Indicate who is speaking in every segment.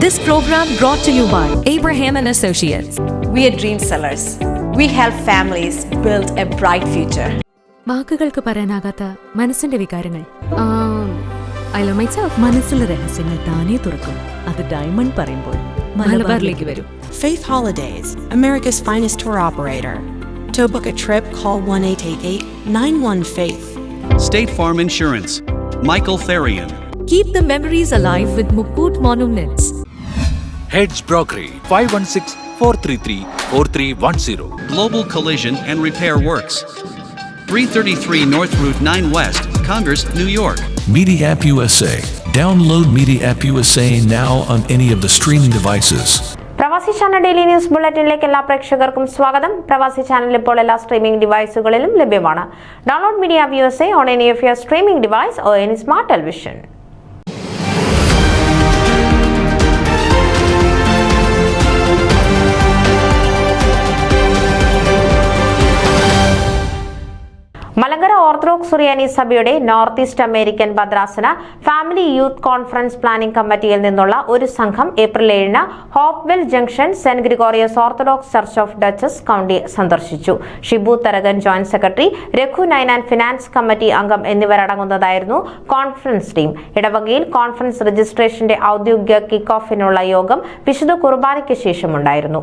Speaker 1: This program brought to you by Abraham and Associates.
Speaker 2: We are dream sellers. We help families build a bright future.
Speaker 3: വാക്കുകൾക്ക് പറയാനാകാത്ത മനസ്സിന്റെ വികാരങ്ങൾ. I love myself. മനസ്സിലെ രഹസ്യങ്ങൾ താനേ തുറക്കും. അത് ഡയമണ്ട് പറയുമ്പോൾ മലബാറിലേക്ക് വരും.
Speaker 4: Faith Holidays, America's finest tour operator. To book a trip, call 1-888-91-FAITH.
Speaker 5: State Farm Insurance, Michael Therian.
Speaker 1: Keep the memories alive with Mukut Monuments.
Speaker 6: Hedge Brokery 516-433-4310.
Speaker 5: Global Collision and Repair Works, 333 North Route 9 West, Congress, New York.
Speaker 7: Media App USA. Download Media App USA now on any of the streaming devices.
Speaker 8: പ്രവാസി channel daily news ബുള്ളറ്റിനിലേക്ക് എല്ലാ പ്രേക്ഷകർക്കും സ്വാഗതം. പ്രവാസി channel ഇപ്പോൾ എല്ലാ streaming ഡിവൈസുകളിലും ലഭ്യമാണ്. Download media app USA on any of your streaming device or any smart television. മലങ്കര Orthodox സുറിയാനി സഭയുടെ നോർത്ത് ഈസ്റ്റ് അമേരിക്കൻ ഭദ്രാസന ഫാമിലി യൂത്ത് കോൺഫറൻസ് പ്ലാനിംഗ് കമ്മിറ്റിയിൽ നിന്നുള്ള ഒരു സംഘം April 7 Hopewell Junction Saint Gregorios Orthodox church of Dutchess County സന്ദർശിച്ചു. Shibu Tharakan joint secretary, Raghu Ninan finance committee അംഗം എന്നിവരടങ്ങുന്നതായിരുന്നു കോൺഫറൻസ് ടീം. ഇടവകയിൽ കോൺഫറൻസ് രജിസ്ട്രേഷന്റെ ഔദ്യോഗിക കിക്ക് ഓഫിനുള്ള യോഗം വിശുദ്ധ കുർബാനയ്ക്ക് ശേഷമുണ്ടായിരുന്നു.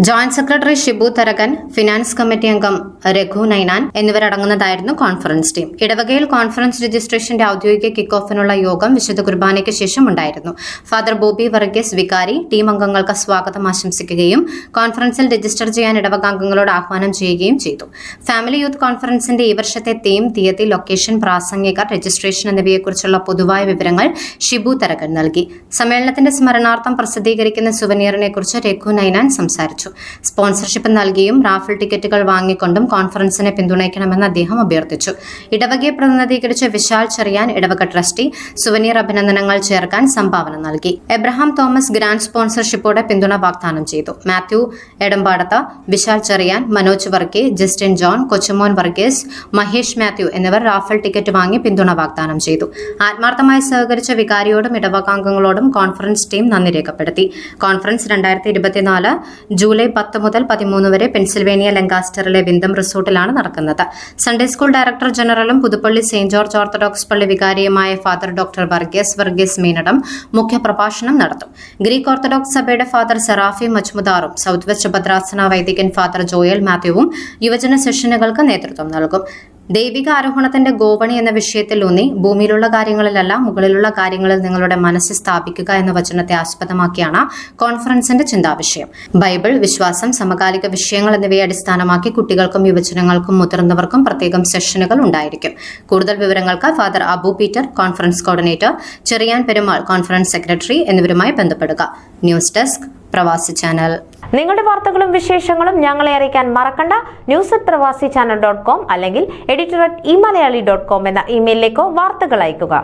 Speaker 9: Joint secretary Shibu Tharakan, finance committee അംഗം രഘു നൈനാൻ എന്നിവരടങ്ങുന്നതായിരുന്നു കോൺഫറൻസ് ടീം. ഇടവകയിൽ കോൺഫറൻസ് രജിസ്ട്രേഷന്റെ ഔദ്യോഗിക കിക്ക് ഓഫിനുള്ള യോഗം വിശുദ്ധ കുർബാനയ്ക്ക് ശേഷം ഉണ്ടായിരുന്നു. ഫാദർ ബോബി വർഗീസ് വികാരി ടീം അംഗങ്ങൾക്ക് സ്വാഗതം ആശംസിക്കുകയും കോൺഫറൻസിൽ രജിസ്റ്റർ ചെയ്യാൻ ഇടവകാംഗങ്ങളോട് ആഹ്വാനം ചെയ്യുകയും ചെയ്തു. ഫാമിലി യൂത്ത് കോൺഫറൻസിന്റെ ഈ വർഷത്തെ തീം, തീയതി, ലൊക്കേഷൻ, പ്രാസംഗികർ, രജിസ്ട്രേഷൻ എന്നിവയെക്കുറിച്ചുള്ള പൊതുവായ വിവരങ്ങൾ ഷിബു തരകൻ നൽകി. സമ്മേളനത്തിന്റെ സ്മരണാർത്ഥം പ്രസിദ്ധീകരിക്കുന്ന സുവനീറിനെ കുറിച്ച് രഘു നൈനാൻ സംസാരിച്ചു. സ്പോൺസർഷിപ്പ് നൽകിയും റാഫിൾ ടിക്കറ്റുകൾ വാങ്ങിക്കൊണ്ടും കോൺഫറൻസിനെ പിന്തുണയ്ക്കണമെന്ന് അദ്ദേഹം അഭ്യർത്ഥിച്ചു. ഇടവകയെ പ്രതിനിധീകരിച്ച് വിശാൽ ചെറിയാൻ, ഇടവക ട്രസ്റ്റി, സുവനീർ അഭിനന്ദനങ്ങൾ ചേർക്കാൻ സംഭാവന നൽകി. എബ്രഹാം തോമസ് ഗ്രാൻഡ് സ്പോൺസർഷിപ്പോടെ പിന്തുണ വാഗ്ദാനം ചെയ്തു. മാത്യു എടമ്പാടത്ത, വിശാൽ ചെറിയാൻ, മനോജ് വർക്കി, ജസ്റ്റിൻ ജോൺ, കൊച്ചുമോൻ വർഗീസ്, മഹേഷ് മാത്യു എന്നിവർ റാഫിൾ ടിക്കറ്റ് വാങ്ങി പിന്തുണ വാഗ്ദാനം ചെയ്തു. ആത്മാർത്ഥമായി സഹകരിച്ച വികാരിയോടും ഇടവകാംഗങ്ങളോടും കോൺഫറൻസ് ടീം നന്ദി രേഖപ്പെടുത്തി. കോൺഫറൻസ് 2024 ജൂലൈ 10 മുതൽ 13 വരെ പെൻസിൽവേനിയ ലങ്കാസ്റ്ററിലെ വിന്തം റിസോർട്ടിലാണ് നടക്കുന്നത്. സൺഡേ സ്കൂൾ ഡയറക്ടർ ജനറലും പുതുപ്പള്ളി സെന്റ് ജോർജ് ഓർത്തഡോക്സ് പള്ളി വികാരിയുമായ ഫാദർ ഡോക്ടർ വർഗീസ് മീനടം മുഖ്യപ്രഭാഷണം നടത്തും. ഗ്രീക്ക് ഓർത്തഡോക്സ് സഭയുടെ ഫാദർ സെറാഫി മജ്മുദാറും സൗത്ത് വെസ്റ്റ് ഭദ്രാസന വൈദികൻ ഫാദർ ജോയൽ മാത്യുവും യുവജന സെഷനുകൾക്ക് നേതൃത്വം നൽകും. ദൈവിക ആരോഹണത്തിന്റെ ഗോവണി എന്ന വിഷയത്തിലൂന്നി ഭൂമിയിലുള്ള കാര്യങ്ങളിലല്ല മുകളിലുള്ള കാര്യങ്ങളിൽ നിങ്ങളുടെ മനസ്സ് സ്ഥാപിക്കുക എന്ന വചനത്തെ ആസ്പദമാക്കിയാണ് കോൺഫറൻസിന്റെ ചിന്താവിഷയം. ബൈബിൾ, വിശ്വാസം, സമകാലിക വിഷയങ്ങൾ എന്നിവയെ അടിസ്ഥാനമാക്കി കുട്ടികൾക്കും യുവജനങ്ങൾക്കും മുതിർന്നവർക്കും പ്രത്യേകം സെഷനുകൾ ഉണ്ടായിരിക്കും. കൂടുതൽ വിവരങ്ങൾക്ക് father Abu Peter, conference coordinator, Cheriyan Perumal, conference secretary എന്നിവരുമായി ബന്ധപ്പെടുക. News desk, Pravasi channel.
Speaker 8: നിങ്ങളുടെ വാർത്തകളും വിശേഷങ്ങളും ഞങ്ങളെ അറിയിക്കാൻ മറക്കണ്ട. news@pravasichannel.com അല്ലെങ്കിൽ editor@eMalayali.com എന്ന ഇമെയിലിലേക്കോ വാർത്തകൾ അയക്കുക.